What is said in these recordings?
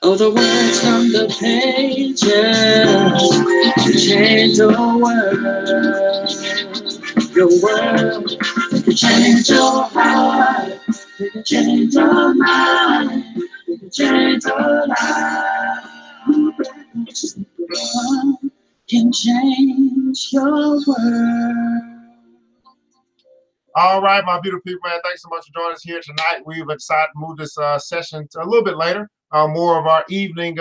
Oh, the words from the pages to change your world. Your world, they can change your heart, they can change your mind, they can change your life. The world can change your world. All right, my beautiful people, man, thanks so much for joining us here tonight. We've decided to move this session to a little bit later, more of our evening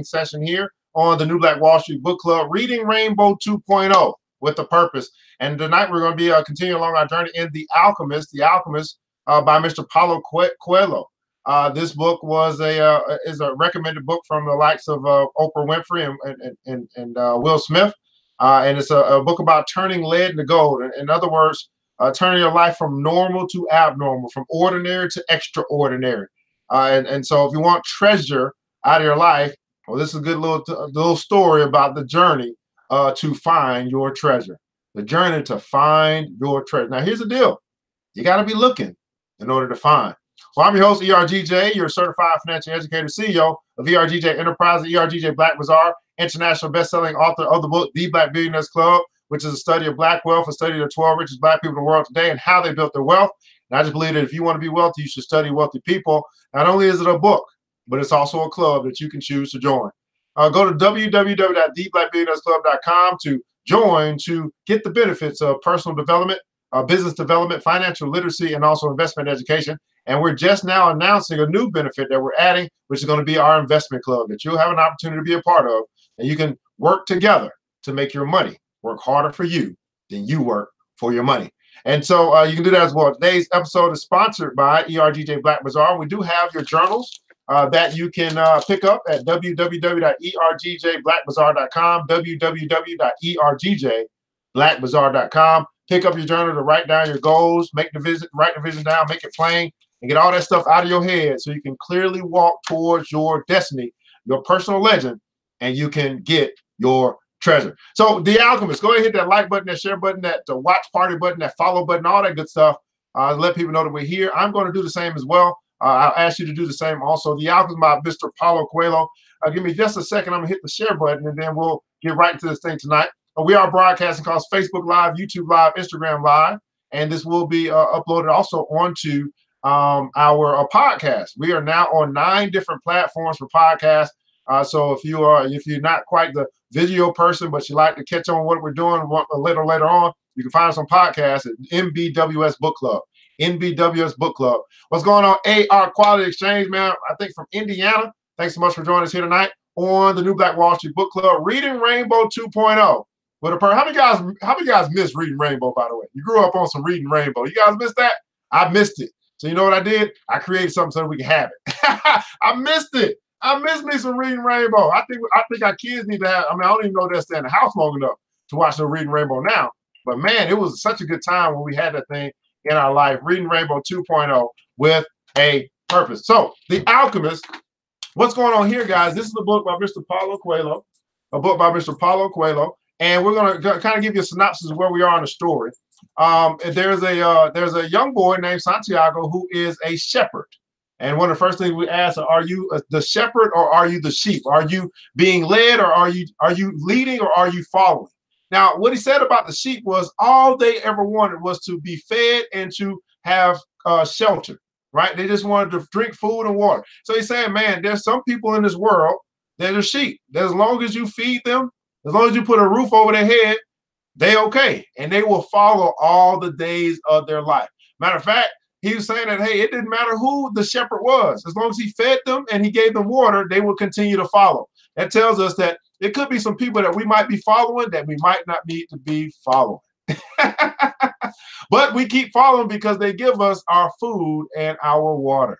session here on the New Black Wall Street Book Club, Reading Rainbow 2.0 with a purpose. And tonight we're going to be continuing along our journey in The Alchemist, by Mr. Paulo Coelho. This book was is a recommended book from the likes of Oprah Winfrey and Will Smith. And it's a book about turning lead into gold. In other words, turning your life from normal to abnormal, from ordinary to extraordinary. And so if you want treasure out of your life, well, this is a good little story about the journey to find your treasure. The journey to find your treasure. Now, here's the deal. You got to be looking in order to find. Well, I'm your host, ERGJ, your certified financial educator, CEO of ERGJ Enterprise, ERGJ Black Bazaar, international best-selling author of the book, The Black Billionaires Club, which is a study of Black wealth, a study of the 12 richest Black people in the world today and how they built their wealth. And I just believe that if you want to be wealthy, you should study wealthy people. Not only is it a book, but it's also a club that you can choose to join. Go to www.theblackbillionairesclub.com to join to get the benefits of personal development, business development, financial literacy, and also investment education. And we're just now announcing a new benefit that we're adding, which is going to be our investment club that you'll have an opportunity to be a part of. And you can work together to make your money work harder for you than you work for your money. And so you can do that as well. Today's episode is sponsored by ERGJ Black Bazaar. We do have your journals that you can pick up at www.ergjblackbazaar.com, www.ergjblackbazaar.com. Pick up your journal to write down your goals, write the vision down, make it plain, and get all that stuff out of your head so you can clearly walk towards your destiny, your personal legend, and you can get your treasure. So The Alchemist, go ahead and hit that like button, that share button, that watch party button, that follow button, all that good stuff. Let people know that we're here. I'm going to do the same as well. I'll ask you to do the same also. The Alchemist by Mr. Paulo Coelho. Give me just a second. I'm going to hit the share button, and then we'll get right into this thing tonight. We are broadcasting across Facebook Live, YouTube Live, Instagram Live, and this will be uploaded also onto our podcast. We are now on 9 different platforms for podcasts. So if you're not quite the video person, but you like to catch on what we're doing later on, you can find us on podcasts at NBWS Book Club. NBWS Book Club. What's going on? AR Quality Exchange, man. I think from Indiana. Thanks so much for joining us here tonight on the New Black Wall Street Book Club, Reading Rainbow 2.0. How many guys missed Reading Rainbow, by the way? You grew up on some Reading Rainbow. You guys missed that? I missed it. So you know what I did? I created something so that we can have it. I missed it. I miss me some Reading Rainbow. I think our kids need to have. I mean, I don't even know they'll stay in the house long enough to watch the Reading Rainbow now. But man, it was such a good time when we had that thing in our life. Reading Rainbow 2.0 with a purpose. So The Alchemist. What's going on here, guys? This is a book by Mr. Paulo Coelho. A book by Mr. Paulo Coelho, and we're going to kind of give you a synopsis of where we are in the story. There's a young boy named Santiago who is a shepherd. And one of the first things we ask are you the shepherd or are you the sheep? Are you being led or are you leading or are you following? Now, what he said about the sheep was all they ever wanted was to be fed and to have shelter, right? They just wanted to drink food and water. So he's saying, man, there's some people in this world that are sheep. That as long as you feed them, as long as you put a roof over their head, they okay. And they will follow all the days of their life. Matter of fact, he was saying that, hey, it didn't matter who the shepherd was. As long as he fed them and he gave them water, they will continue to follow. That tells us that it could be some people that we might be following that we might not need to be following. But we keep following because they give us our food and our water.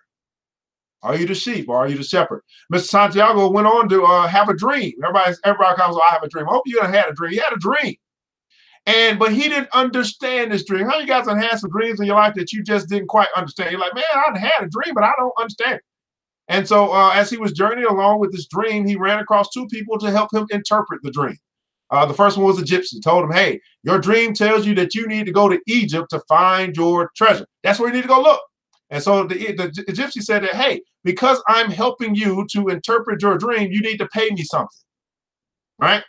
Are you the sheep or are you the shepherd? Mr. Santiago went on to have a dream. Everybody comes, I have a dream. I hope you had a dream. He had a dream. But he didn't understand this dream. How many of you guys have had some dreams in your life that you just didn't quite understand? You're like, man, I had a dream, but I don't understand it. And so as he was journeying along with this dream, he ran across two people to help him interpret the dream. The first one was a gypsy. Told him, hey, your dream tells you that you need to go to Egypt to find your treasure. That's where you need to go look. And so the gypsy said that, hey, because I'm helping you to interpret your dream, you need to pay me something, right?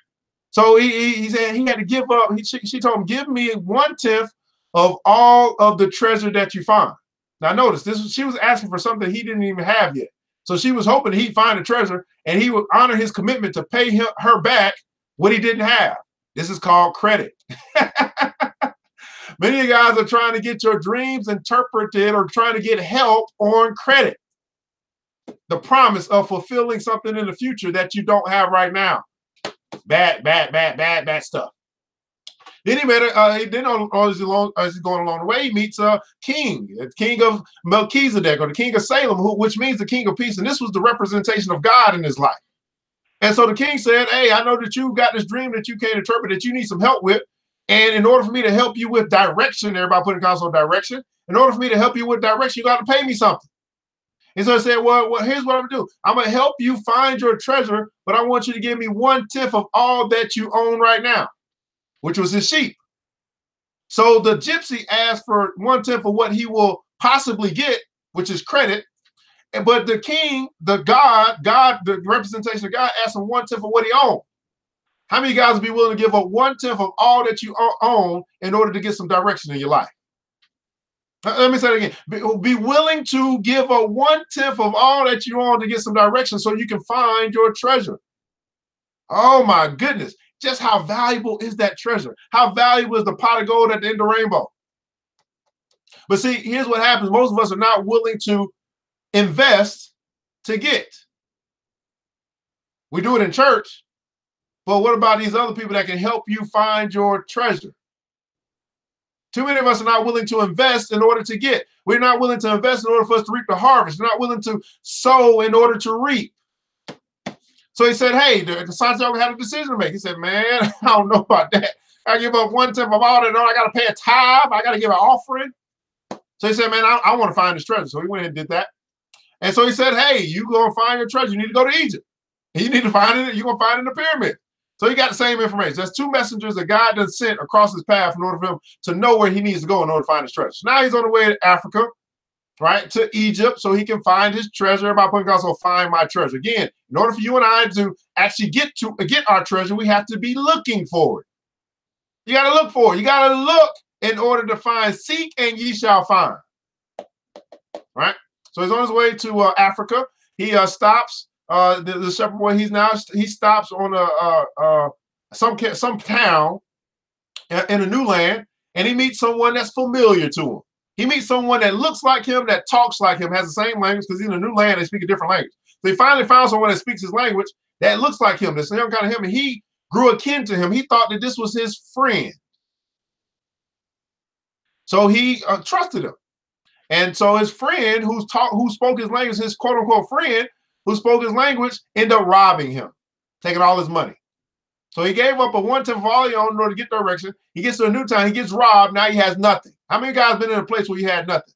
So he said he had to give up. She told him, give me 1/10 of all of the treasure that you find. Now notice, she was asking for something he didn't even have yet. So she was hoping he'd find a treasure and he would honor his commitment to pay her back what he didn't have. This is called credit. Many of you guys are trying to get your dreams interpreted or trying to get help on credit. The promise of fulfilling something in the future that you don't have right now. Bad stuff. Then he met as he's going along the way, he meets a king, the king of Melchizedek, or the king of Salem, which means the king of peace. And this was the representation of God in his life. And so the king said, hey, I know that you got this dream that you can't interpret, that you need some help with. And in order for me to help you with direction, everybody put in console direction, in order for me to help you with direction, you got to pay me something. And so I said, well, here's what I'm gonna do. I'm gonna help you find your treasure, but I want you to give me 1/10 of all that you own right now, which was his sheep. So the gypsy asked for 1/10 of what he will possibly get, which is credit. But the king, the representation of God, asked him 1/10 of what he owned. How many guys would be willing to give up 1/10 of all that you own in order to get some direction in your life? Let me say it again. Be willing to give up 1/10 of all that you own to get some direction so you can find your treasure. Oh my goodness. Just how valuable is that treasure? How valuable is the pot of gold at the end of the rainbow? But see, here's what happens. Most of us are not willing to invest to get. We do it in church, but what about these other people that can help you find your treasure? Too many of us are not willing to invest in order to get. We're not willing to invest in order for us to reap the harvest. We're not willing to sow in order to reap. So he said, hey, the Santiago had a decision to make. He said, man, I don't know about that. I give up 1/10 of all that. I got to pay a tithe. I got to give an offering. So he said, man, I want to find this treasure. So he went and did that. And so he said, hey, you go and find your treasure. You need to go to Egypt. You need to find it. You're going to find it in the pyramid. So he got the same information. There's two messengers that God done sent across his path in order for him to know where he needs to go in order to find his treasure. So now he's on the way to Africa, right, to Egypt, so he can find his treasure. Everybody put also find my treasure. Again, in order for you and I to actually get our treasure, we have to be looking for it. You got to look for it. You got to look in order to find. Seek and ye shall find. Right? So he's on his way to Africa. He stops. The shepherd boy, he stops on some town in a new land, and he meets someone that's familiar to him. He meets someone that looks like him, that talks like him, has the same language, because he's in a new land, they speak a different language. So he finally found someone that speaks his language that looks like him, that's the same kind of him, and he grew akin to him. He thought that this was his friend. So he trusted him. And so his friend who spoke his language, his quote unquote friend who spoke his language, ended up robbing him, taking all his money. So he gave up a 1/10 of all he owned in order to get direction. He gets to a new town, he gets robbed, now he has nothing. How many guys been in a place where you had nothing?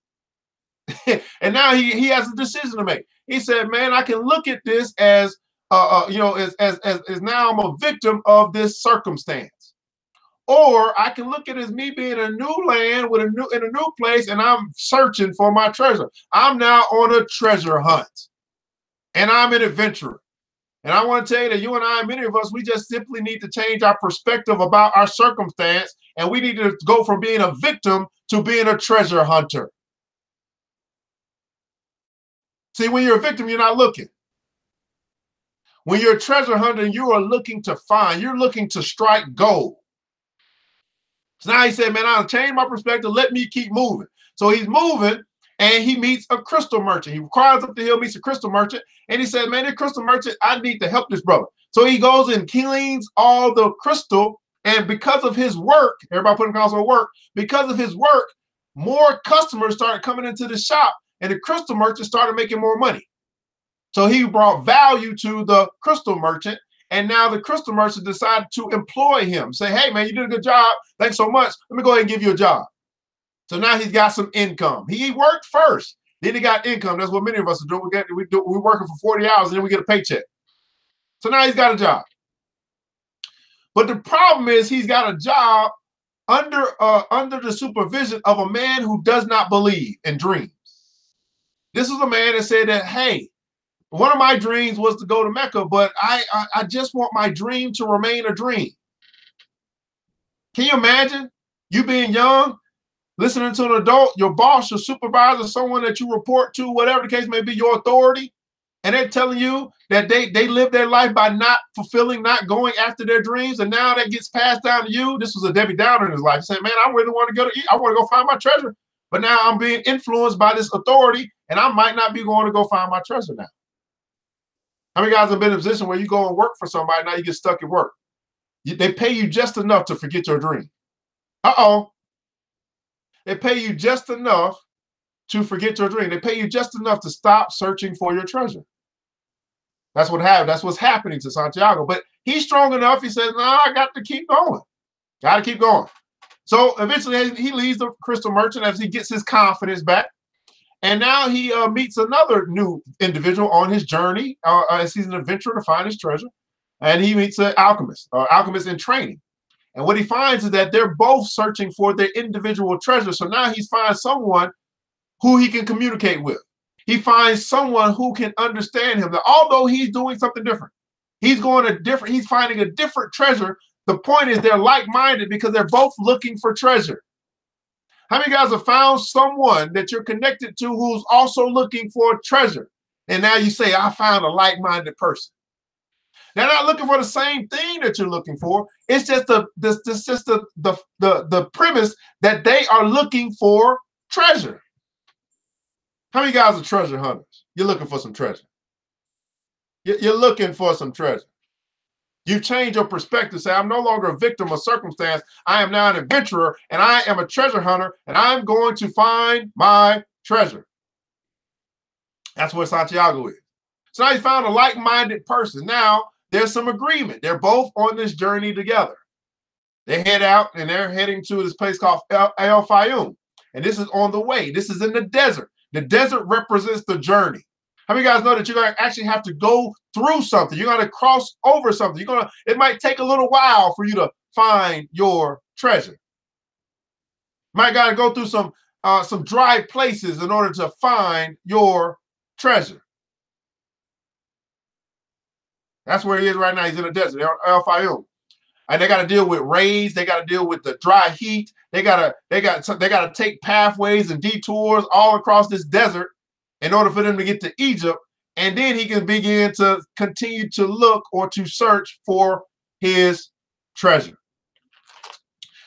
And now he has a decision to make. He said, man, I can look at this as as now I'm a victim of this circumstance. Or I can look at it as me being in a new land in a new place, and I'm searching for my treasure. I'm now on a treasure hunt. And I'm an adventurer. And I want to tell you that you and I, many of us, we just simply need to change our perspective about our circumstance. And we need to go from being a victim to being a treasure hunter. See, when you're a victim, you're not looking. When you're a treasure hunter, you are looking to find. You're looking to strike gold. So now he said, man, I'll change my perspective. Let me keep moving. So he's moving. And he meets a crystal merchant. He climbs up the hill, meets a crystal merchant, and he said, man, this crystal merchant, I need to help this brother. So he goes and cleans all the crystal, and because of his work, everybody put in console work, because of his work, more customers started coming into the shop, and the crystal merchant started making more money. So he brought value to the crystal merchant, And now the crystal merchant decided to employ him. Say, hey, man, you did a good job. Thanks so much. Let me go ahead and give you a job. So now he's got some income. He worked first. Then he got income. That's what many of us are doing. We're working for 40 hours and then we get a paycheck. So now he's got a job. But the problem is he's got a job under the supervision of a man who does not believe in dreams. This is a man that said that, hey, one of my dreams was to go to Mecca, but I just want my dream to remain a dream. Can you imagine you being young, listening to an adult, your boss, your supervisor, someone that you report to, whatever the case may be, your authority, and they're telling you that they live their life by not fulfilling, not going after their dreams, and now that gets passed down to you. This was a Debbie Downer in his life. He said, man, I really want to go to eat. I want to go find my treasure. But now I'm being influenced by this authority, and I might not be going to go find my treasure now. How many guys have been in a position where you go and work for somebody, now you get stuck at work? They pay you just enough to forget your dream. Uh-oh. They pay you just enough to forget your dream. They pay you just enough to stop searching for your treasure. That's what happened. That's what's happening to Santiago. But he's strong enough. He says, no, I got to keep going. Got to keep going. So eventually he leaves the crystal merchant as he gets his confidence back. And now he meets another new individual on his journey as he's an adventurer to find his treasure. And he meets an alchemist in training. And what he finds is that they're both searching for their individual treasure. So now he finds someone who he can communicate with. He finds someone who can understand him. That although he's doing something different, he's finding a different treasure. The point is they're like-minded because they're both looking for treasure. How many guys have found someone that you're connected to who's also looking for treasure? And now you say, I found a like-minded person. They're not looking for the same thing that you're looking for. It's just the premise that they are looking for treasure. How many guys are treasure hunters? You're looking for some treasure. You're looking for some treasure. You change your perspective. Say, I'm no longer a victim of circumstance. I am now an adventurer, and I am a treasure hunter, and I'm going to find my treasure. That's what Santiago is. So now he found a like-minded person. Now there's some agreement. They're both on this journey together. They head out, and they're heading to this place called El Fayum. And this is on the way. This is in the desert. The desert represents the journey. How many guys know that you're going to actually have to go through something? You're going to cross over something. It might take a little while for you to find your treasure. You might got to go through some dry places in order to find your treasure. That's where he is right now. He's in the desert, El Fayum. And they got to deal with rays. They got to deal with the dry heat. They got to take pathways and detours all across this desert in order for them to get to Egypt. And then he can begin to continue to look or to search for his treasure.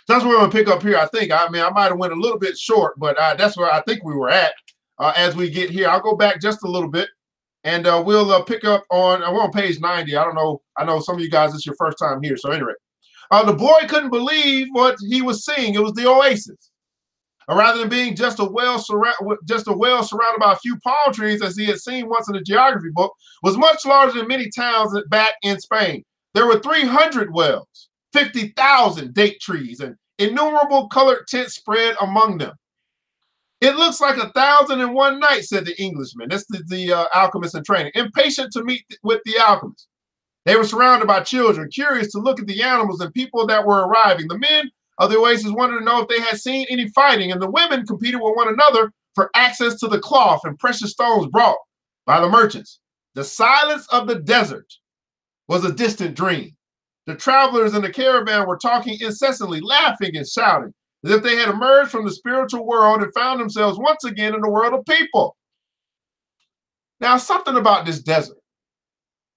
That's where we're going to pick up here, I think. I mean, I might have went a little bit short, but that's where I think we were at as we get here. I'll go back just a little bit. And we'll pick up on, we're on page 90. I don't know. I know some of you guys, it's your first time here. So anyway, the boy couldn't believe what he was seeing. It was the oasis. Rather than being just a well surrounded by a few palm trees, as he had seen once in a geography book, was much larger than many towns back in Spain. There were 300 wells, 50,000 date trees, and innumerable colored tents spread among them. It looks like 1,001 nights, said the Englishman. This is the alchemist in training, impatient to meet with the alchemist. They were surrounded by children, curious to look at the animals and people that were arriving. The men of the oasis wanted to know if they had seen any fighting, and the women competed with one another for access to the cloth and precious stones brought by the merchants. The silence of the desert was a distant dream. The travelers in the caravan were talking incessantly, laughing and shouting, as if they had emerged from the spiritual world and found themselves once again in the world of people. Now, something about this desert.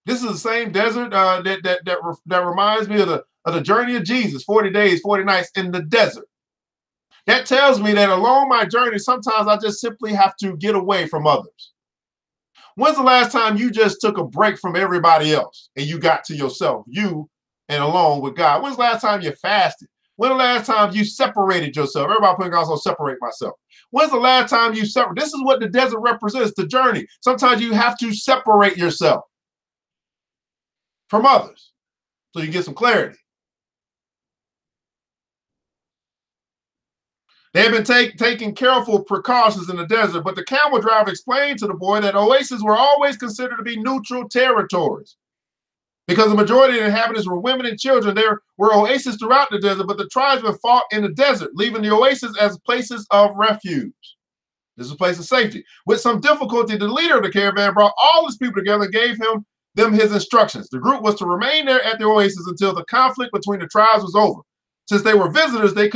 This is the same desert that reminds me of the journey of Jesus, 40 days, 40 nights in the desert. That tells me that along my journey, sometimes I just simply have to get away from others. When's the last time you just took a break from everybody else and you got to yourself, you and alone with God? When's the last time you fasted? When's the last time you separated yourself? Everybody putting also separate myself. When's the last time you separate? This is what the desert represents, the journey. Sometimes you have to separate yourself from others. so you get some clarity. They had been taking careful precautions in the desert, but the camel driver explained to the boy that oases were always considered to be neutral territories. Because the majority of the inhabitants were women and children, there were oases throughout the desert, but the tribesmen fought in the desert, leaving the oases as places of refuge. This is a place of safety. With some difficulty, the leader of the caravan brought all his people together and gave them his instructions. The group was to remain there at the oasis until the conflict between the tribes was over. Since they were visitors, they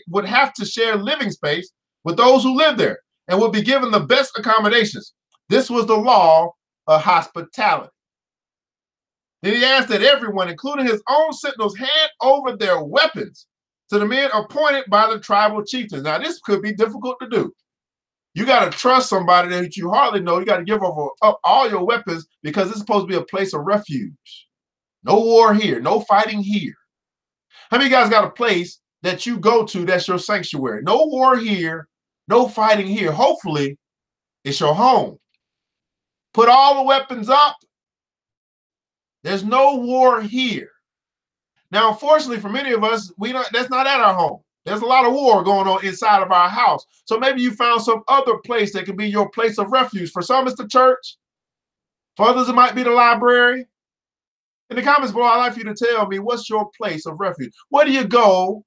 would have to share living space with those who lived there and would be given the best accommodations. This was the law of hospitality. Then he asked that everyone, including his own sentinels, hand over their weapons to the men appointed by the tribal chieftains. Now, this could be difficult to do. You got to trust somebody that you hardly know. You got to give up all your weapons because it's supposed to be a place of refuge. No war here, no fighting here. How many of you guys got a place that you go to that's your sanctuary? No war here, no fighting here. Hopefully, it's your home. Put all the weapons up. There's no war here. Now, unfortunately, for many of us, that's not at our home. There's a lot of war going on inside of our house. So maybe you found some other place that can be your place of refuge. For some, it's the church. For others, it might be the library. In the comments below, I'd like for you to tell me, what's your place of refuge? Where do you go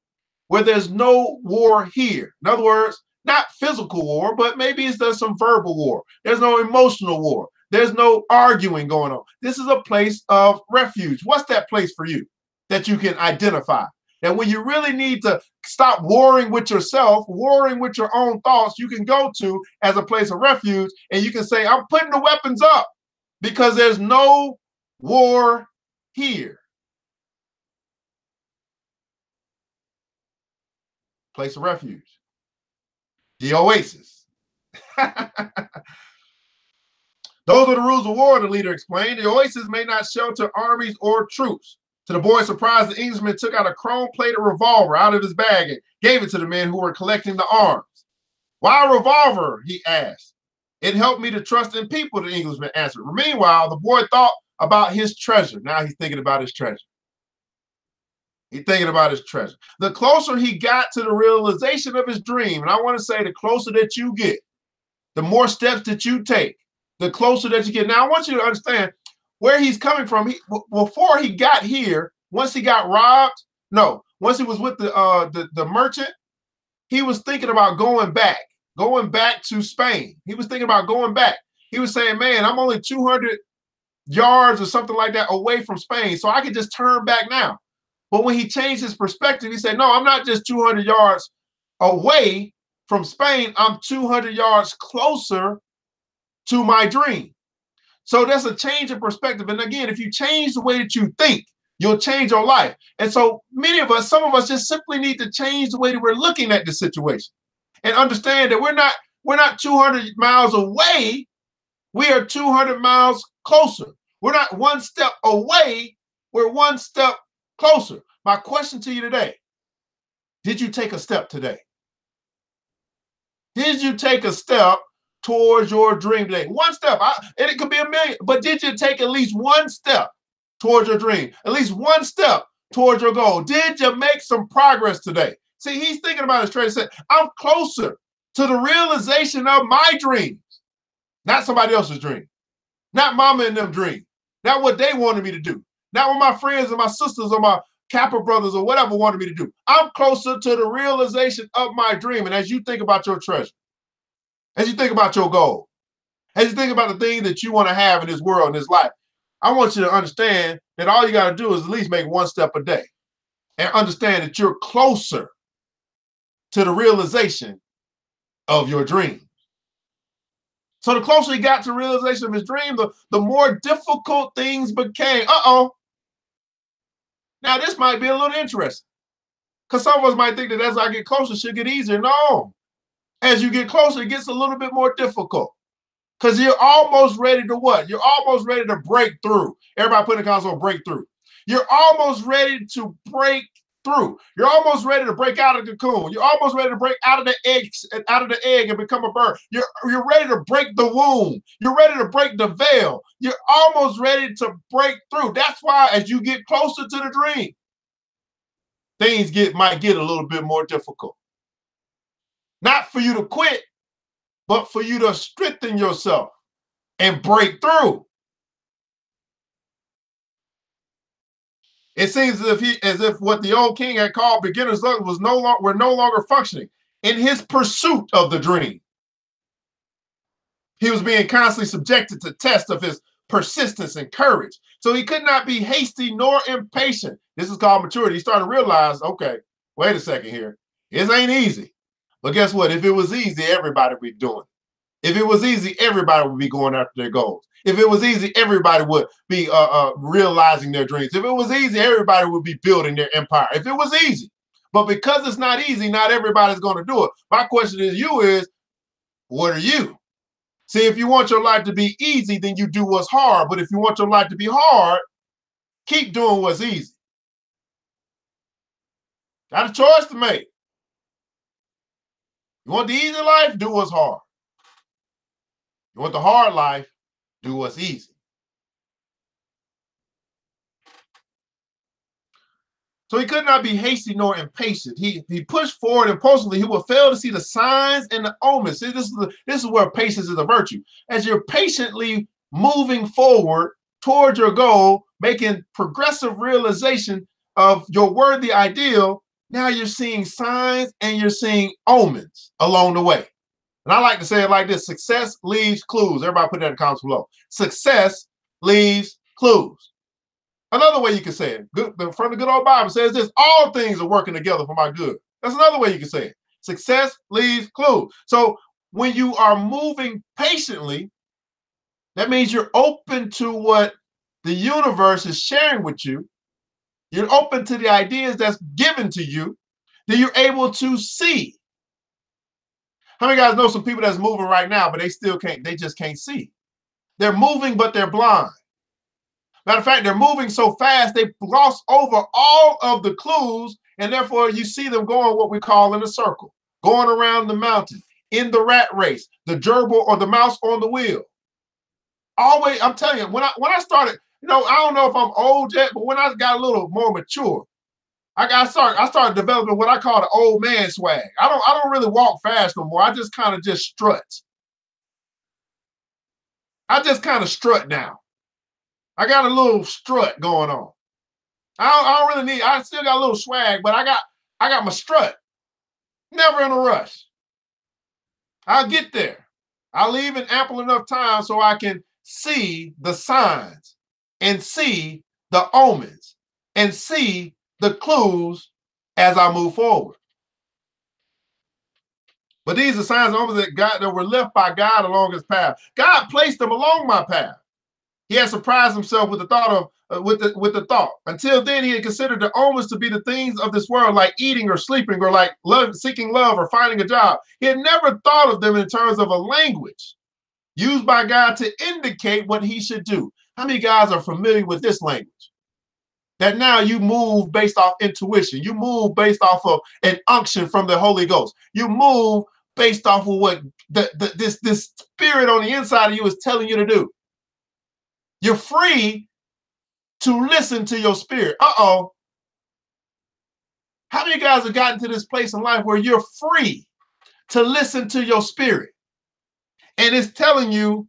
where there's no war here? In other words, not physical war, but maybe there's some verbal war. There's no emotional war. There's no arguing going on. This is a place of refuge. What's that place for you that you can identify? And when you really need to stop warring with yourself, warring with your own thoughts, you can go to as a place of refuge, and you can say, I'm putting the weapons up because there's no war here. Place of refuge. The oasis. Those are the rules of war, the leader explained. The oasis may not shelter armies or troops. To the boy's surprise, the Englishman took out a chrome-plated revolver out of his bag and gave it to the men who were collecting the arms. Why a revolver? He asked. It helped me to trust in people, the Englishman answered. Meanwhile, the boy thought about his treasure. Now he's thinking about his treasure. He's thinking about his treasure. The closer he got to the realization of his dream, and I want to say the closer that you get, the more steps that you take, the closer that you get. Now, I want you to understand where he's coming from. Before he got here, once he got robbed, once he was with the merchant, he was thinking about going back to Spain. He was thinking about going back. He was saying, man, I'm only 200 yards or something like that away from Spain, so I could just turn back now. But when he changed his perspective, he said, no, I'm not just 200 yards away from Spain. I'm 200 yards closer to my dream. So that's a change of perspective. And again, if you change the way that you think, you'll change your life. And so many of us, some of us just simply need to change the way that we're looking at the situation and understand that we're not 200 miles away. We are 200 miles closer. We're not one step away. We're one step closer. My question to you today, did you take a step today? Did you take a step towards your dream today? One step, and it could be a million, but did you take at least one step towards your dream? At least one step towards your goal? Did you make some progress today? See, he's thinking about his treasure. He said, I'm closer to the realization of my dreams, not somebody else's dream, not mama and them dream, not what they wanted me to do, not what my friends and my sisters or my Kappa brothers or whatever wanted me to do. I'm closer to the realization of my dream. And as you think about your treasure, as you think about your goal, as you think about the things that you want to have in this world, in this life, I want you to understand that all you got to do is at least make one step a day and understand that you're closer to the realization of your dream. So the closer he got to the realization of his dream, the more difficult things became. Now, this might be a little interesting because some of us might think that as I get closer, it should get easier. No. As you get closer, it gets a little bit more difficult because you're almost ready to what? You're almost ready to break through. Everybody put in the console, break through. You're almost ready to break through. You're almost ready to break out of the cocoon. You're almost ready to break out of the egg and become a bird. You're ready to break the womb. You're ready to break the veil. You're almost ready to break through. That's why as you get closer to the dream, things might get a little bit more difficult. Not for you to quit, but for you to strengthen yourself and break through. It seems as if what the old king had called beginner's luck were no longer functioning in his pursuit of the dream. He was being constantly subjected to tests of his persistence and courage. So he could not be hasty nor impatient. This is called maturity. He started to realize, okay, wait a second here. This ain't easy. But guess what? If it was easy, everybody would be doing it. If it was easy, everybody would be going after their goals. If it was easy, everybody would be realizing their dreams. If it was easy, everybody would be building their empire. If it was easy. But because it's not easy, not everybody's going to do it. My question to you is, what are you? See, if you want your life to be easy, then you do what's hard. But if you want your life to be hard, keep doing what's easy. Got a choice to make. You want the easy life? Do what's hard. You want the hard life? Do what's easy. So he could not be hasty nor impatient. He pushed forward impulsively. He would fail to see the signs and the omens. See, this is where patience is a virtue. As you're patiently moving forward towards your goal, making progressive realization of your worthy ideal, now you're seeing signs and you're seeing omens along the way. And I like to say it like this: success leaves clues. Everybody put that in the comments below. Success leaves clues. Another way you can say it, from the good old Bible says this: all things are working together for my good. That's another way you can say it. Success leaves clues. So when you are moving patiently, that means you're open to what the universe is sharing with you. You're open to the ideas that's given to you. Then you're able to see. How many guys know some people that's moving right now, but they just can't see? They're moving, but they're blind. Matter of fact, they're moving so fast, they gloss over all of the clues, and therefore you see them going what we call in a circle, going around the mountain, in the rat race, the gerbil or the mouse on the wheel. Always, I'm telling you, when I started, I don't know if I'm old yet, but when I got a little more mature, I started developing what I call the old man swag. I don't really walk fast no more. I just kind of just strut. I just kind of strut now. I got a little strut going on. I don't really need. I still got a little swag, but I got my strut. Never in a rush. I'll get there. I'll leave in ample enough time so I can see the signs and see the omens and see the clues as I move forward. But these are signs and omens that were left by God along his path. God placed them along my path. He had surprised himself with the thought with the thought. Until then, he had considered the omens to be the things of this world, like eating or sleeping, or like seeking love or finding a job. He had never thought of them in terms of a language used by God to indicate what he should do. How many guys are familiar with this language? That now you move based off intuition. You move based off of an unction from the Holy Ghost. You move based off of what this spirit on the inside of you is telling you to do. You're free to listen to your spirit. How many guys have gotten to this place in life where you're free to listen to your spirit? And it's telling you,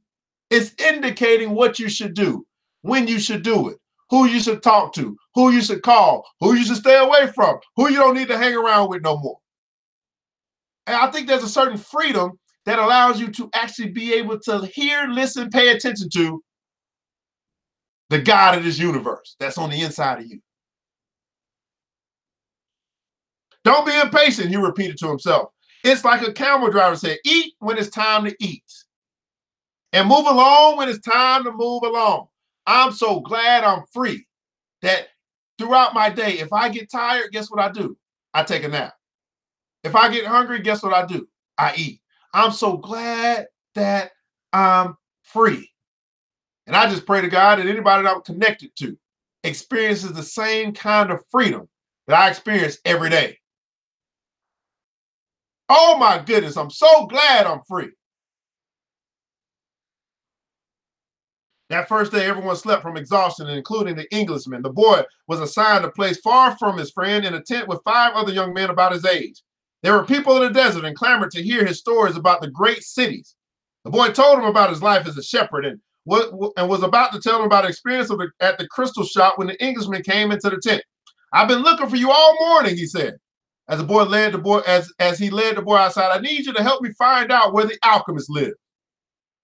it's indicating what you should do, when you should do it, who you should talk to, who you should call, who you should stay away from, who you don't need to hang around with no more. And I think there's a certain freedom that allows you to actually be able to hear, listen, pay attention to the God of this universe that's on the inside of you. Don't be impatient, he repeated to himself. It's like a camel driver said, eat when it's time to eat. And move along when it's time to move along. I'm so glad I'm free that throughout my day, if I get tired, guess what I do? I take a nap. If I get hungry, guess what I do? I eat. I'm so glad that I'm free. And I just pray to God that anybody that I'm connected to experiences the same kind of freedom that I experience every day. Oh my goodness, I'm so glad I'm free. That first day, everyone slept from exhaustion, including the Englishman. The boy was assigned a place far from his friend in a tent with 5 other young men about his age. There were people in the desert and clamored to hear his stories about the great cities. The boy told him about his life as a shepherd and was about to tell him about the experience at the crystal shop when the Englishman came into the tent. "I've been looking for you all morning," he said. As he led the boy outside, "I need you to help me find out where the alchemist lives."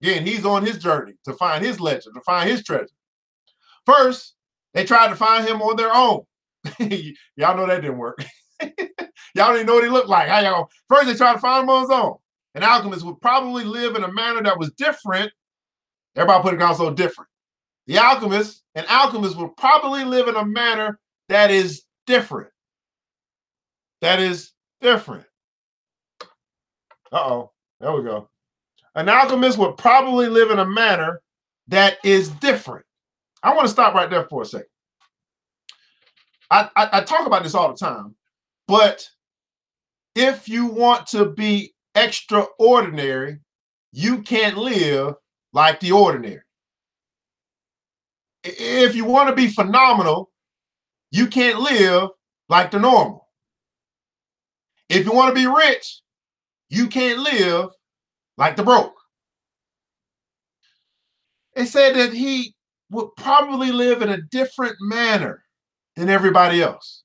Again, he's on his journey to find his legend, to find his treasure. First, they tried to find him on their own. Y'all know that didn't work. Y'all didn't know what he looked like. How y'all? First, they tried to find him on his own. An alchemist would probably live in a manner that was different. Everybody put it down, so different. An alchemist would probably live in a manner that is different. That is different. Uh-oh, there we go. An alchemist would probably live in a manner that is different. I want to stop right there for a second. I talk about this all the time, but if you want to be extraordinary, you can't live like the ordinary. If you want to be phenomenal, you can't live like the normal. If you want to be rich, you can't live like the broke. They said that he would probably live in a different manner than everybody else.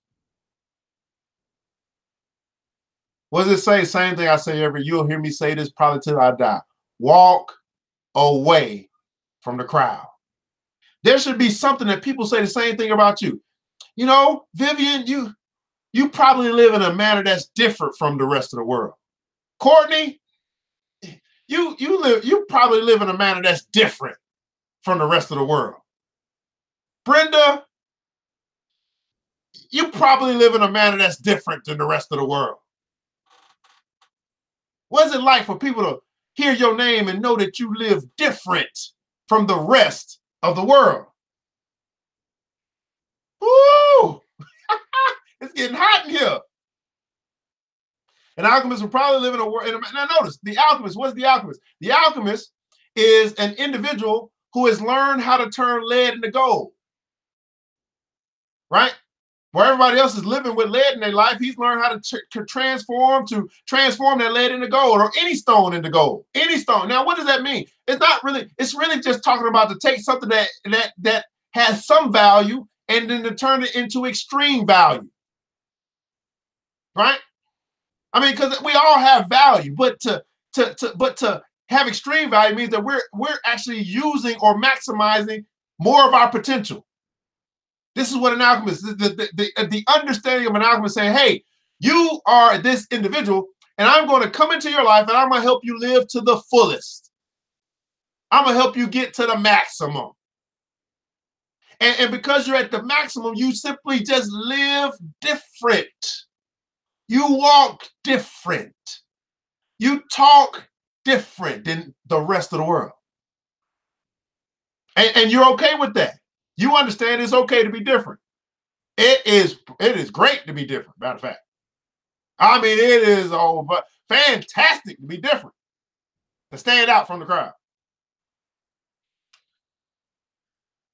What does it say? Same thing I say you'll hear me say this probably till I die. Walk away from the crowd. There should be something that people say the same thing about you. You know, Vivian, you probably live in a manner that's different from the rest of the world. Courtney, you probably live in a manner that's different from the rest of the world. Brenda, you probably live in a manner that's different than the rest of the world. What's it like for people to hear your name and know that you live different from the rest of the world? Woo! It's getting hot in here. An alchemist will probably live in a world. Now notice, the alchemist, what's the alchemist? The alchemist is an individual who has learned how to turn lead into gold. Right? Where everybody else is living with lead in their life, he's learned how to transform that lead into gold, or any stone into gold. Any stone. Now, what does that mean? It's really just talking about to take something that has some value and then to turn it into extreme value. Right? I mean, because we all have value, but to have extreme value means that we're actually using or maximizing more of our potential. This is what an alchemist, the understanding of an alchemist saying, hey, you are this individual, and I'm going to come into your life, and I'm going to help you live to the fullest. I'm going to help you get to the maximum. And because you're at the maximum, you simply just live different. You walk different. You talk different than the rest of the world. And you're okay with that. You understand it's okay to be different. It is great to be different, matter of fact. I mean, it is fantastic to be different, to stand out from the crowd.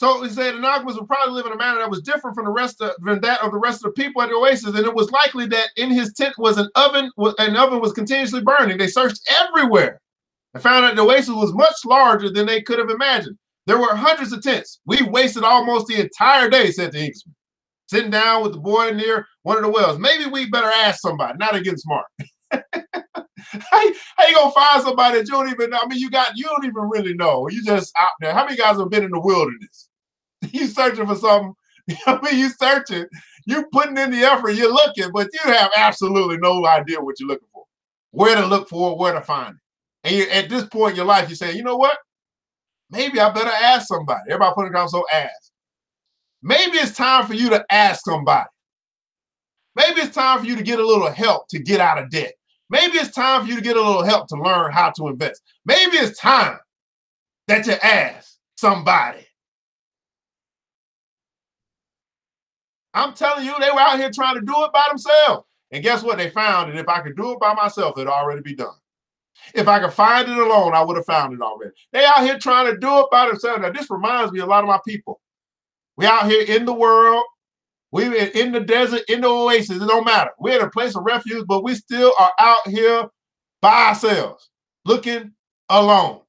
So he said an alchemist would probably live in a manner that was different from that of the rest of the people at the oasis, and it was likely that in his tent was an oven was continuously burning. They searched everywhere and found that the oasis was much larger than they could have imagined. There were hundreds of tents. We wasted almost the entire day, said the Englishman, sitting down with the boy near one of the wells. Maybe we better ask somebody. Now they're getting smart. How you gonna find somebody that you don't even know? I mean, you don't even really know. You just out there. How many guys have been in the wilderness? You searching for something. I mean, you searching, you putting in the effort, you're looking, but you have absolutely no idea what you're looking for, where to look for, where to find it. And at this point in your life, you're saying, you know what? Maybe I better ask somebody. Everybody putting it down, so ask. Maybe it's time for you to ask somebody. Maybe it's time for you to get a little help to get out of debt. Maybe it's time for you to get a little help to learn how to invest. Maybe it's time that you ask somebody. I'm telling you, they were out here trying to do it by themselves. And guess what? They found that if I could do it by myself, it'd already be done. If I could find it alone, I would have found it already. They out here trying to do it by themselves. Now, this reminds me a lot of my people. We out here in the world. We in the desert, in the oasis. It don't matter. We're in a place of refuge, but we still are out here by ourselves, looking alone,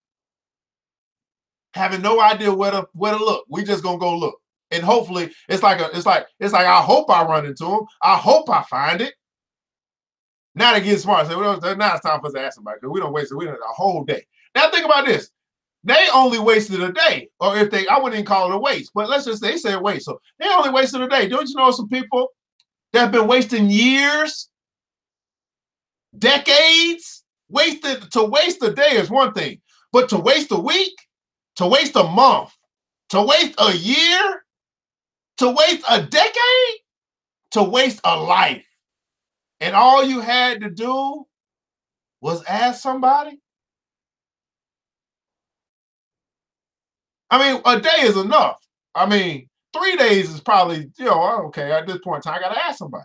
having no idea where to look. We just gonna go look, and hopefully, it's like I hope I run into them. I hope I find it. Now they get smart. So now it's time for us to ask somebody because we don't waste a whole day. Now think about this. They only wasted a day, or if I wouldn't even call it a waste, but let's just say they said waste. So they only wasted a day. Don't you know some people that have been wasting years, decades? To waste a day is one thing, but to waste a week, to waste a month, to waste a year, to waste a decade, to waste a life. And all you had to do was ask somebody. I mean, a day is enough. I mean, 3 days is probably, okay, at this point in time, I got to ask somebody.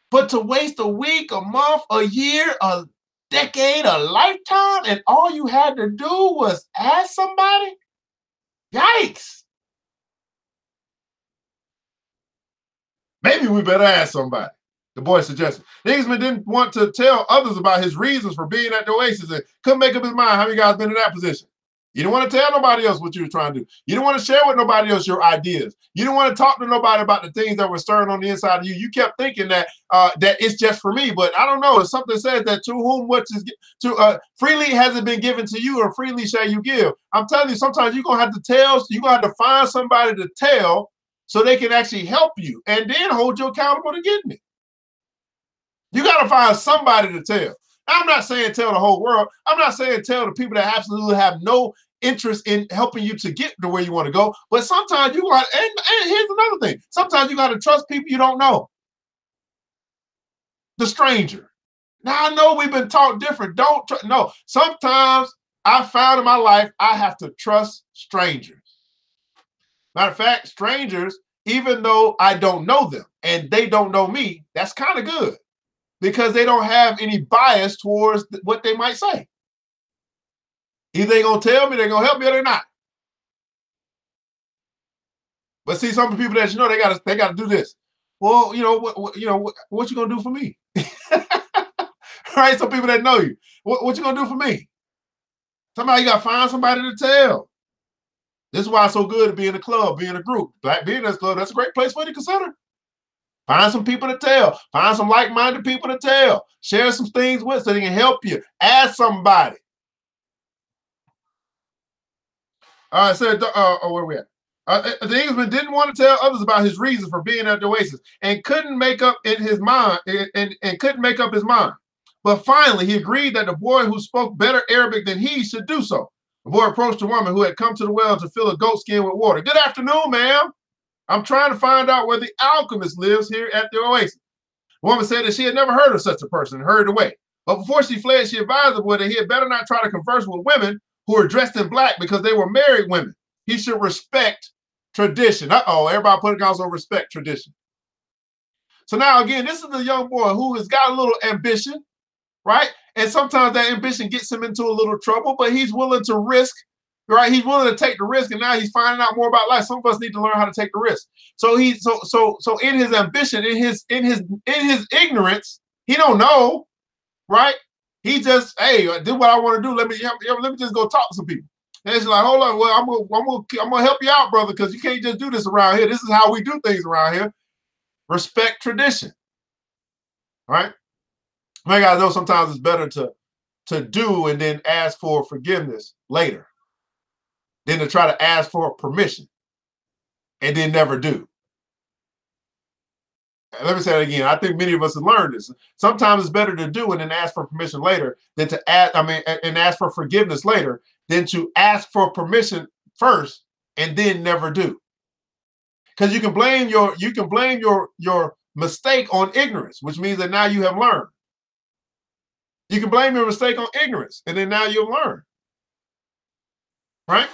But to waste a week, a month, a year, a decade, a lifetime, and all you had to do was ask somebody? Yikes. Maybe we better ask somebody. The boy suggested. Niggsman didn't want to tell others about his reasons for being at the Oasis and couldn't make up his mind. How many guys been in that position? You don't want to tell nobody else what you were trying to do. You don't want to share with nobody else your ideas. You don't want to talk to nobody about the things that were stirring on the inside of you. You kept thinking that that it's just for me, but I don't know. Something says that to whom much is freely has it been given to you, or freely shall you give. I'm telling you, sometimes you're gonna have to tell. You're gonna have to find somebody to tell so they can actually help you, and then hold you accountable to getting it. You got to find somebody to tell. I'm not saying tell the whole world. I'm not saying tell the people that absolutely have no interest in helping you to get to where you want to go. But sometimes you got, and here's another thing. Sometimes you got to trust people you don't know. The stranger. Now I know we've been taught different. No. Sometimes I found in my life I have to trust strangers. Matter of fact, strangers, even though I don't know them and they don't know me, that's kind of good. Because they don't have any bias towards what they might say. Either they're going to tell me, they're going to help me, or they're not. But see, some people that they got to do this. Well, what you going to do for me? Right? Some people that know you. What you going to do for me? Somebody, you got to find somebody to tell. This is why it's so good to be in a club, be in a group. Black Billionaires Club, that's a great place for you to consider. Find some people to tell. Find some like-minded people to tell. Share some things with so they can help you. Ask somebody. All right, so where we at? The Englishman didn't want to tell others about his reasons for being at the Oasis and couldn't make up in his mind and couldn't make up his mind. But finally, he agreed that the boy who spoke better Arabic than he should do so. The boy approached a woman who had come to the well to fill a goat skin with water. Good afternoon, ma'am. I'm trying to find out where the alchemist lives here at the Oasis. The woman said that she had never heard of such a person and hurried away. But before she fled, she advised the boy that he had better not try to converse with women who were dressed in black because they were married women. He should respect tradition. Uh-oh, everybody put it also respect tradition. So now again, this is the young boy who has got a little ambition, right? And sometimes that ambition gets him into a little trouble, but he's willing to risk, right? He's willing to take the risk, and now he's finding out more about life. Some of us need to learn how to take the risk. So so in his ambition, in his ignorance, he don't know, right? He just, hey, do what I want to do. Let me just go talk to some people. And it's like, hold on, well, I'm gonna help you out, brother, because you can't just do this around here. This is how we do things around here. Respect tradition, right? You guys know sometimes it's better to do and then ask for forgiveness later than to try to ask for permission and then never do. Let me say it again. I think many of us have learned this. Sometimes it's better to do and then ask for permission later than to ask, and ask for forgiveness later than to ask for permission first and then never do. Because you can blame your mistake on ignorance, which means that now you have learned. You can blame your mistake on ignorance, and then now you'll learn. Right?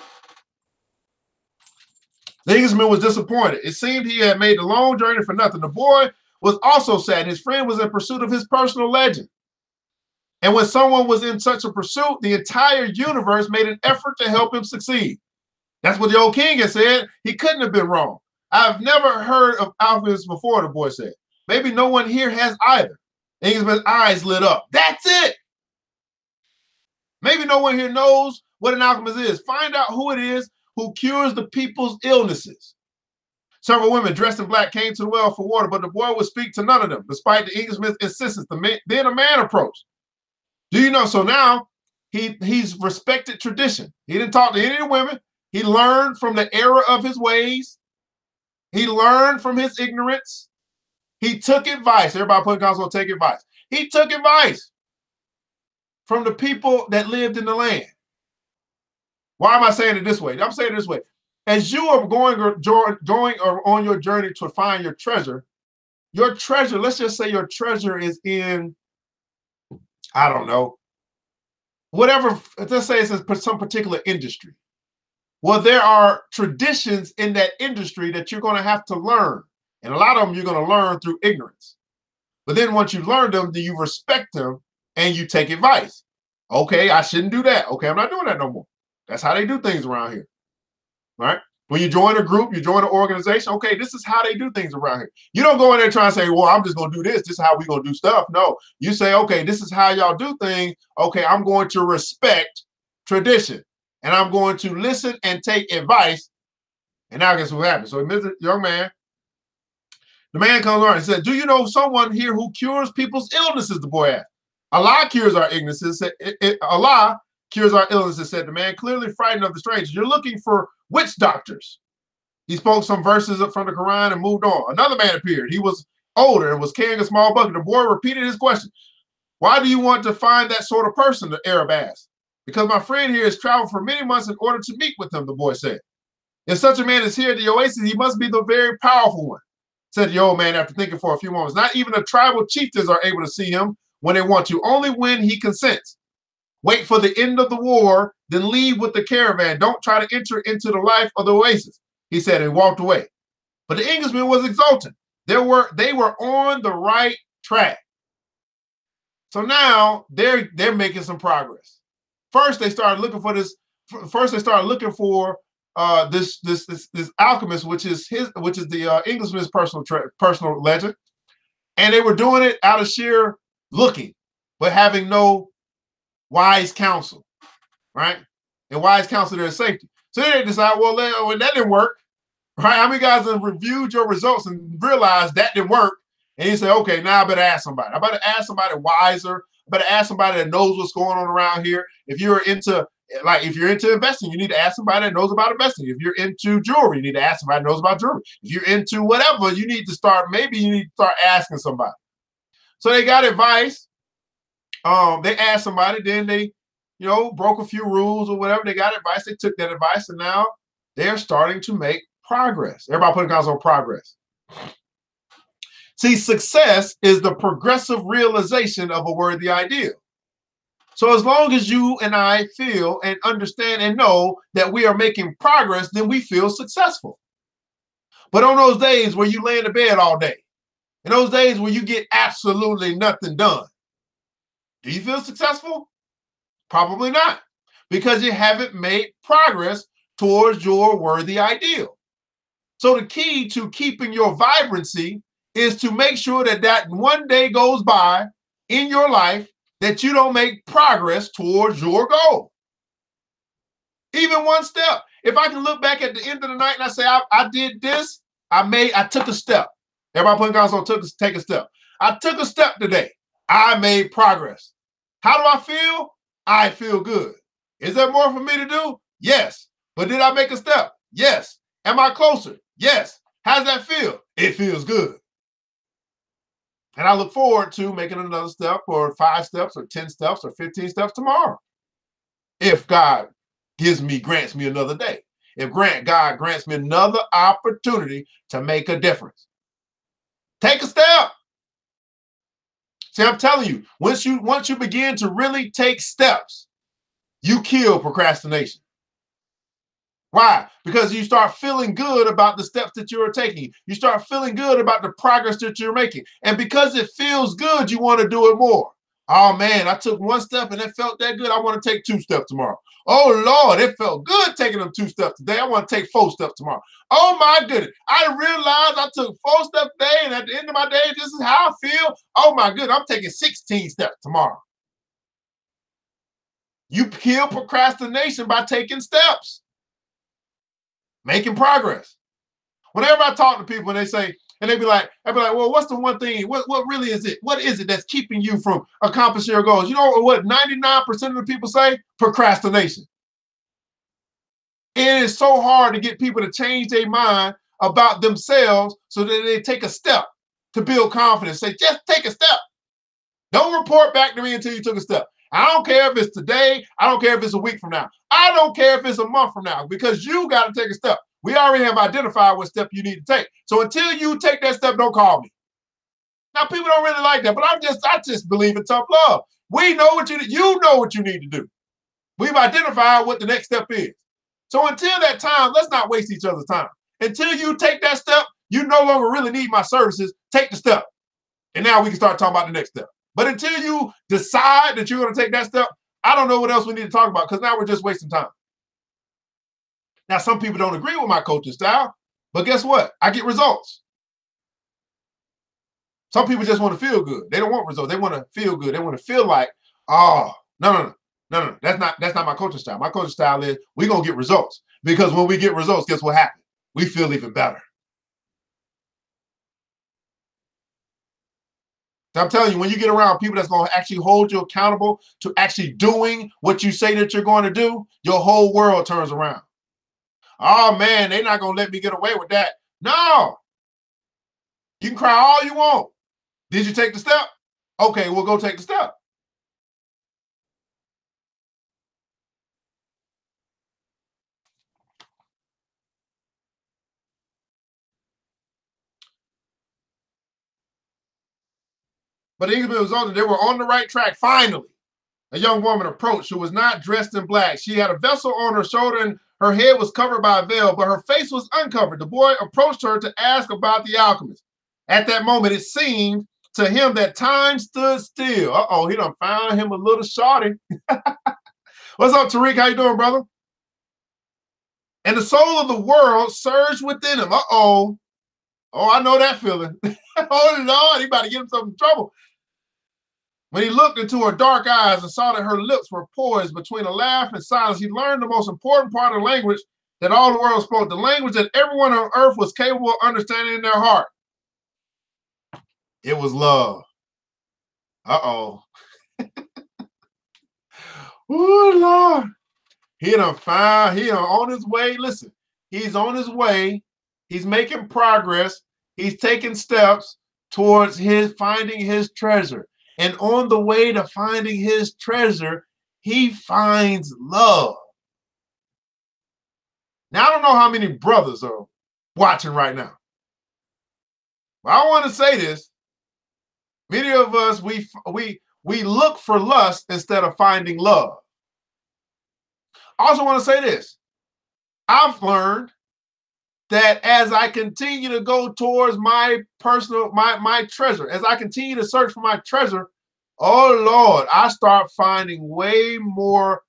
The Englishman was disappointed. It seemed he had made the long journey for nothing. The boy was also sad. His friend was in pursuit of his personal legend. And when someone was in such a pursuit, the entire universe made an effort to help him succeed. That's what the old king had said. He couldn't have been wrong. I've never heard of alchemists before, the boy said. Maybe no one here has either. The Englishman's eyes lit up. That's it. Maybe no one here knows what an alchemist is. Find out who it is who cures the people's illnesses. Several women dressed in black came to the well for water, but the boy would speak to none of them. Despite the Englishman's insistence, then a man approached. Do you know? So now he's respected tradition. He didn't talk to any of the women. He learned from the error of his ways. He learned from his ignorance. He took advice. Everybody put console, take advice. He took advice from the people that lived in the land. Why am I saying it this way? I'm saying it this way. As you are going or on your journey to find your treasure, let's just say your treasure is in, I don't know, whatever, let's say it's in some particular industry. Well, there are traditions in that industry that you're going to have to learn. And a lot of them you're going to learn through ignorance. But then once you learn them, then you respect them and you take advice. Okay, I shouldn't do that. Okay, I'm not doing that no more. That's how they do things around here. Right? When you join a group, you join an organization, okay, this is how they do things around here. You don't go in there trying to say, well, I'm just going to do this. This is how we're going to do stuff. No, you say, okay, this is how y'all do things. Okay, I'm going to respect tradition. And I'm going to listen and take advice. And now guess what happens? So he meets a young man. The man comes on and said, do you know someone here who cures people's illnesses? The boy asked. Allah cures our illnesses. Allah cures our illnesses, said the man, clearly frightened of the stranger. You're looking for witch doctors. He spoke some verses from the Quran and moved on. Another man appeared. He was older and was carrying a small bucket. The boy repeated his question. Why do you want to find that sort of person? The Arab asked. Because my friend here has traveled for many months in order to meet with him, the boy said. If such a man is here at the oasis, he must be the very powerful one, said the old man after thinking for a few moments. Not even the tribal chieftains are able to see him when they want to, only when he consents. Wait for the end of the war, then leave with the caravan. Don't try to enter into the life of the oasis, he said, and walked away. But the Englishman was exultant. They were on the right track. So now they're making some progress. First, they started looking for this. First, they started looking for this alchemist, which is the Englishman's personal legend, and they were doing it out of sheer looking, but having no wise counsel, right? And wise counsel their safety. So then they decide, well, that didn't work, right? How many guys have reviewed your results and realized that didn't work? And you say, okay, now I better ask somebody. I better ask somebody wiser. I better ask somebody that knows what's going on around here. If you're into investing, you need to ask somebody that knows about investing. If you're into jewelry, you need to ask somebody that knows about jewelry. If you're into whatever, you need to start asking somebody. So they got advice. They asked somebody, then they, broke a few rules or whatever. They got advice. They took that advice, and now they're starting to make progress. Everybody put accounts on progress. See, success is the progressive realization of a worthy ideal. So as long as you and I feel and understand and know that we are making progress, then we feel successful. But on those days where you lay in the bed all day, in those days where you get absolutely nothing done, do you feel successful? Probably not, because you haven't made progress towards your worthy ideal. So the key to keeping your vibrancy is to make sure that one day goes by in your life that you don't make progress towards your goal. Even one step. If I can look back at the end of the night and I say, I did this, I took a step. Everybody put in console, take a step. I took a step today. I made progress. How do I feel? I feel good. Is there more for me to do? Yes. But did I make a step? Yes. Am I closer? Yes. How does that feel? It feels good. And I look forward to making another step, or 5 steps, or 10 steps, or 15 steps tomorrow. If God grants me another day. If God grants me another opportunity to make a difference. Take a step. See, I'm telling you, once you begin to really take steps, you kill procrastination. Why? Because you start feeling good about the steps that you're taking. You start feeling good about the progress that you're making. And because it feels good, you want to do it more. Oh man, I took one step and it felt that good. I want to take 2 steps tomorrow. Oh Lord, it felt good taking them 2 steps today. I want to take 4 steps tomorrow. Oh my goodness. I realized I took 4 steps today, and at the end of my day, this is how I feel. Oh my goodness, I'm taking 16 steps tomorrow. You kill procrastination by taking steps, making progress. Whenever I talk to people and they say, and they be like, well, what's the one thing? What really is it? What is it that's keeping you from accomplishing your goals? You know what 99% of the people say? Procrastination. It is so hard to get people to change their mind about themselves so that they take a step to build confidence. Say, just take a step. Don't report back to me until you took a step. I don't care if it's today. I don't care if it's a week from now. I don't care if it's a month from now, because you got to take a step. We already have identified what step you need to take. So until you take that step, don't call me. Now, people don't really like that, but I just believe in tough love. We know what you know what you need to do. We've identified what the next step is. So until that time, let's not waste each other's time. Until you take that step, you no longer really need my services. Take the step. And now we can start talking about the next step. But until you decide that you're going to take that step, I don't know what else we need to talk about, because now we're just wasting time. Now, some people don't agree with my coaching style, but guess what? I get results. Some people just want to feel good. They don't want results. They want to feel good. They want to feel like, oh, no. That's not my coaching style. My coaching style is we're going to get results, because when we get results, guess what happens? We feel even better. So I'm telling you, when you get around people that's going to actually hold you accountable to actually doing what you say that you're going to do, your whole world turns around. Oh man, they're not going to let me get away with that. No. You can cry all you want. Did you take the step? Okay, we'll go take the step. But the result, they were on the right track. Finally, a young woman approached who was not dressed in black. She had a vessel on her shoulder and her head was covered by a veil, but her face was uncovered. The boy approached her to ask about the alchemist. At that moment, it seemed to him that time stood still. Uh-oh, he done found him a little shorty. What's up, Tariq? How you doing, brother? And the soul of the world surged within him. Uh-oh. Oh, I know that feeling. Oh, Lord, he about to get himself in trouble. When he looked into her dark eyes and saw that her lips were poised between a laugh and silence, he learned the most important part of the language that all the world spoke, the language that everyone on earth was capable of understanding in their heart. It was love. Uh-oh. Oh, Lord. He on his way. Listen, he's on his way. He's making progress. He's taking steps towards finding his treasure. And on the way to finding his treasure, he finds love. Now, I don't know how many brothers are watching right now, but I want to say this. Many of us, we look for lust instead of finding love. I also want to say this. I've learned that as I continue to go towards my treasure, as I continue to search for my treasure, oh Lord, I start finding way more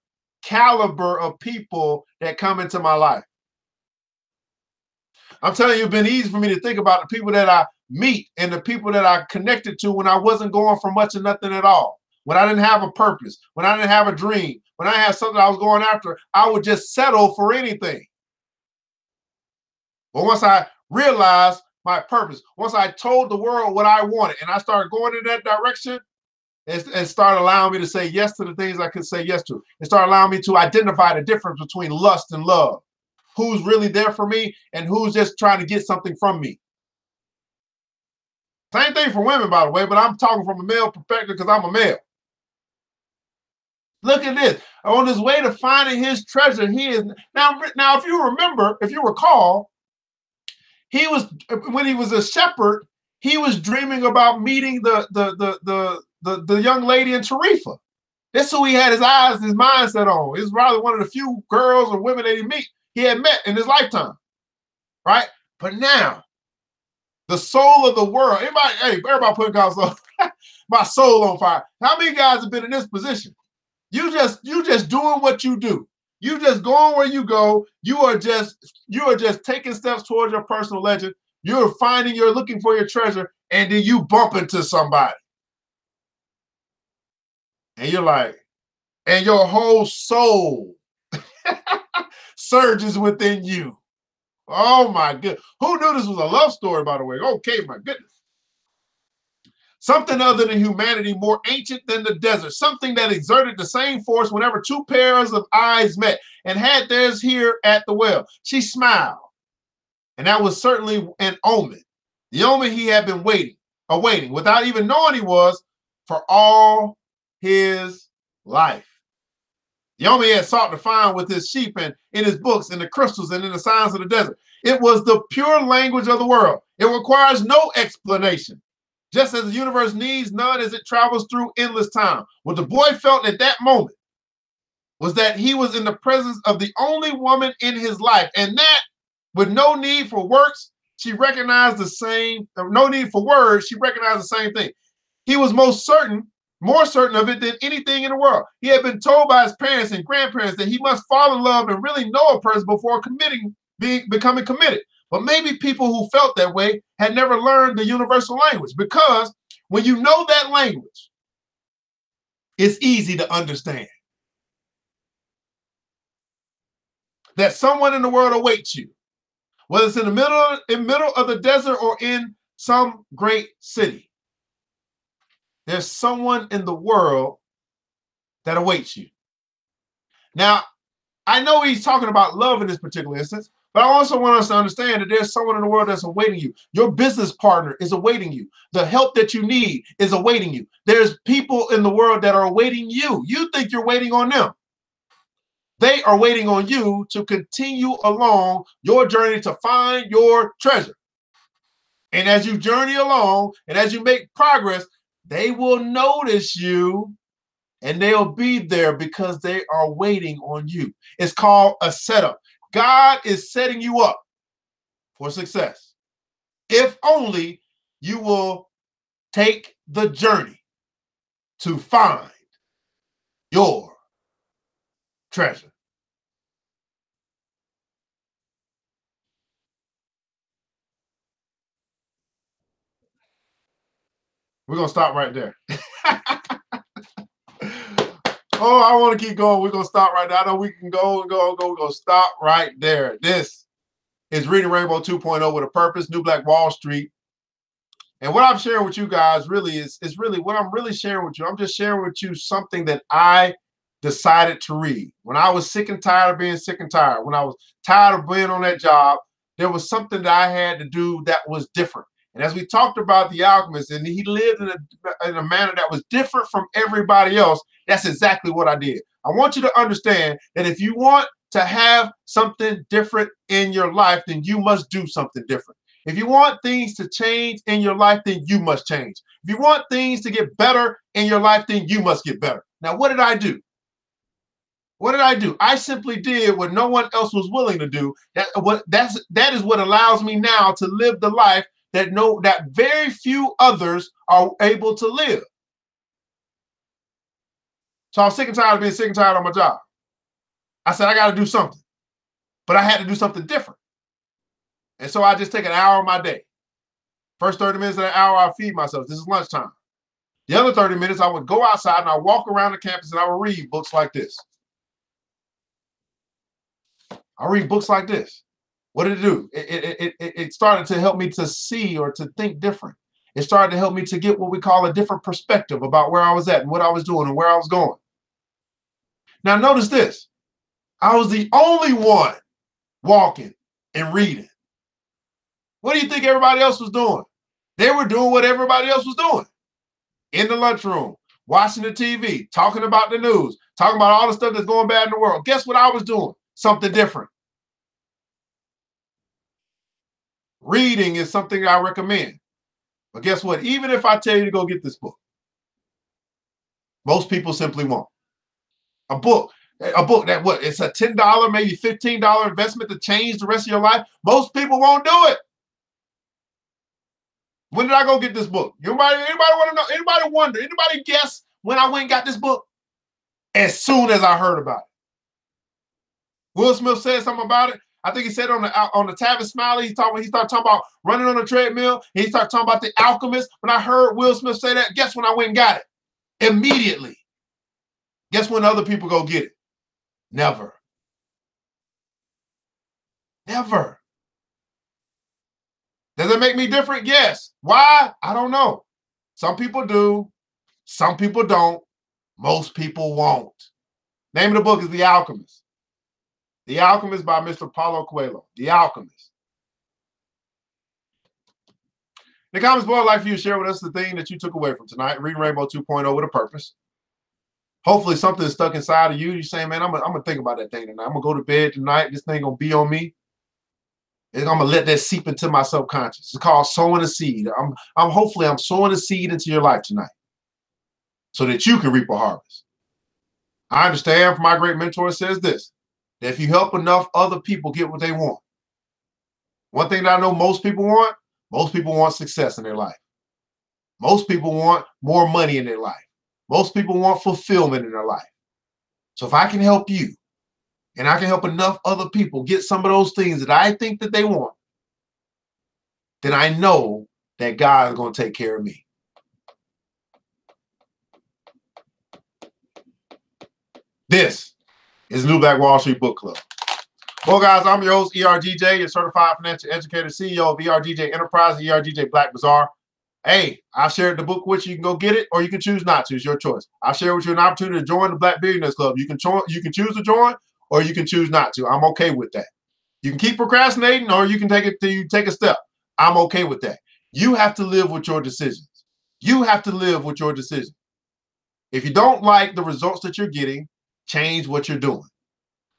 caliber of people that come into my life. I'm telling you, it's been easy for me to think about the people that I meet and the people that I connected to when I wasn't going for much of nothing at all. When I didn't have a purpose, when I didn't have a dream, when I had something I was going after, I would just settle for anything. But once I realized my purpose, once I told the world what I wanted and I started going in that direction, it started allowing me to say yes to the things I could say yes to. It started allowing me to identify the difference between lust and love. Who's really there for me and who's just trying to get something from me. Same thing for women, by the way, but I'm talking from a male perspective because I'm a male. Look at this. On his way to finding his treasure, he is now, if you remember, if you recall, when he was a shepherd, he was dreaming about meeting the young lady in Tarifa. That's who he had his eyes, his mindset on. It's probably one of the few girls or women that he meet. he had met in his lifetime, right? But now, the soul of the world, everybody put my soul on fire. How many guys have been in this position? You just doing what you do. You just going where you go. You are just taking steps towards your personal legend. You're looking for your treasure, and then you bump into somebody. And you're like, and your whole soul surges within you. Oh my goodness. Who knew this was a love story, by the way? Okay, my goodness. Something other than humanity, more ancient than the desert. Something that exerted the same force whenever two pairs of eyes met and had theirs here at the well. She smiled. And that was certainly an omen. The omen he had been awaiting, without even knowing he was, for all his life. The omen he had sought to find with his sheep and in his books, in the crystals and in the signs of the desert. It was the pure language of the world. It requires no explanation. Just as the universe needs none as it travels through endless time. What the boy felt at that moment was that he was in the presence of the only woman in his life, and that with no need for works, she recognized the same, no need for words, she recognized the same thing. He was more certain of it than anything in the world. He had been told by his parents and grandparents that he must fall in love and really know a person before becoming committed. But maybe people who felt that way had never learned the universal language, because when you know that language, it's easy to understand that someone in the world awaits you, whether it's in the middle of the desert or in some great city. There's someone in the world that awaits you. Now, I know he's talking about love in this particular instance, but I also want us to understand that there's someone in the world that's awaiting you. Your business partner is awaiting you. The help that you need is awaiting you. There's people in the world that are awaiting you. You think you're waiting on them. They are waiting on you to continue along your journey to find your treasure. And as you journey along and as you make progress, they will notice you and they'll be there because they are waiting on you. It's called a setup. God is setting you up for success. If only you will take the journey to find your treasure. We're going to stop right there. Oh, I want to keep going. We're going to stop right there. I know we can go and go and go. We're going to stop right there. This is Reading Rainbow 2.0 with a purpose, New Black Wall Street. And what I'm sharing with you guys really is really what I'm really sharing with you. I'm just sharing with you something that I decided to read. When I was sick and tired of being sick and tired, when I was tired of being on that job, there was something that I had to do that was different. And as we talked about the Alchemist, and he lived in a manner that was different from everybody else, that's exactly what I did. I want you to understand that if you want to have something different in your life, then you must do something different. If you want things to change in your life, then you must change. If you want things to get better in your life, then you must get better. Now, what did I do? What did I do? I simply did what no one else was willing to do. That is what allows me now to live the life that very few others are able to live. So I'm sick and tired of being sick and tired on my job. I said, I got to do something. But I had to do something different. And so I just take an hour of my day. First 30 minutes of that hour, I feed myself. This is lunchtime. The other 30 minutes, I would go outside and I walk around the campus and I would read books like this. I read books like this. What did it do? It started to help me to see or to think different. It started to help me to get what we call a different perspective about where I was at and what I was doing and where I was going. Now, notice this. I was the only one walking and reading. What do you think everybody else was doing? They were doing what everybody else was doing. In the lunchroom, watching the TV, talking about the news, talking about all the stuff that's going bad in the world. Guess what I was doing? Something different. Reading is something I recommend. But guess what? Even if I tell you to go get this book, most people simply won't. A book. A book that what? It's a $10, maybe $15 investment to change the rest of your life. Most people won't do it. When did I go get this book? Anybody want to know? Anybody wonder? Anybody guess when I went and got this book? As soon as I heard about it. Will Smith said something about it. I think he said on the Tavis Smiley, he started talking about running on a treadmill. He started talking about The Alchemist. When I heard Will Smith say that, guess when I went and got it? Immediately. Guess when other people go get it? Never. Never. Does it make me different? Yes. Why? I don't know. Some people do. Some people don't. Most people won't. Name of the book is The Alchemist. The Alchemist by Mr. Paulo Coelho. The Alchemist. In the comments below, I'd like for you to share with us the thing that you took away from tonight. Reading Rainbow 2.0 with a purpose. Hopefully something is stuck inside of you. You're saying, man, I'm gonna think about that thing tonight. I'm gonna go to bed tonight. This thing gonna be on me. And I'm gonna let that seep into my subconscious. It's called sowing a seed. Hopefully I'm sowing a seed into your life tonight so that you can reap a harvest. I understand from my great mentor says this, that if you help enough other people get what they want. One thing that I know most people want success in their life. Most people want more money in their life. Most people want fulfillment in their life. So if I can help you, and I can help enough other people get some of those things that I think that they want, then I know that God is going to take care of me. This is New Black Wall Street Book Club. Well, guys, I'm your host, ERGJ, your certified financial educator, CEO of ERGJ Enterprise and ERGJ Black Bazaar. Hey, I shared the book with you. You can go get it, or you can choose not to. It's your choice. I share with you an opportunity to join the Black Billionaires Club. You can choose to join, or you can choose not to. I'm okay with that. You can keep procrastinating, or you can take a step. I'm okay with that. You have to live with your decisions. You have to live with your decisions. If you don't like the results that you're getting, change what you're doing.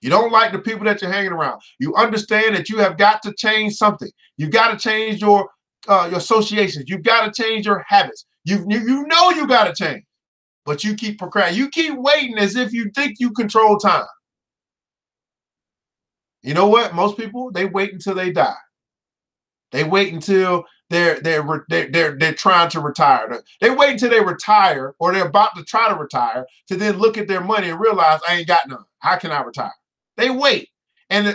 You don't like the people that you're hanging around. You understand that you have got to change something. You've got to change your associations. You've got to change your habits. You know you got to change, but you keep procrastinating. You keep waiting as if you think you control time. You know what? Most people, they wait until they die. They wait until they're trying to retire. They wait until they retire, or they're about to try to retire, to then look at their money and realize I ain't got none. How can I retire? They wait. And the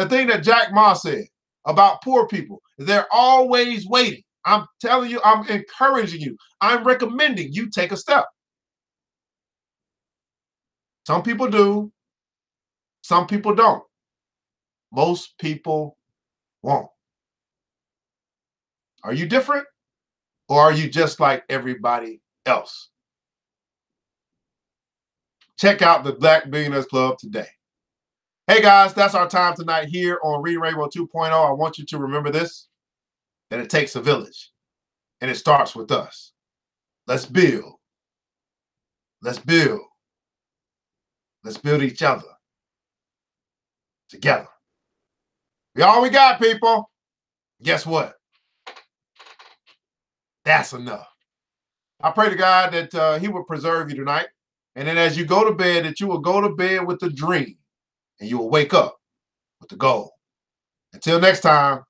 thing that Jack Ma said about poor people is they're always waiting. I'm telling you, I'm encouraging you. I'm recommending you take a step. Some people do. Some people don't. Most people won't. Are you different, or are you just like everybody else? Check out the Black Billionaires Club today. Hey guys, that's our time tonight here on Reading Rainbow 2.0. I want you to remember this, that it takes a village, and it starts with us. Let's build. Let's build. Let's build each other together. We all we got, people. Guess what? That's enough. I pray to God that he will preserve you tonight. And then as you go to bed, that you will go to bed with a dream, and you will wake up with the goal. Until next time,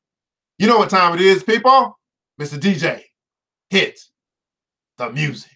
you know what time it is, people. Mr. DJ, hit the music.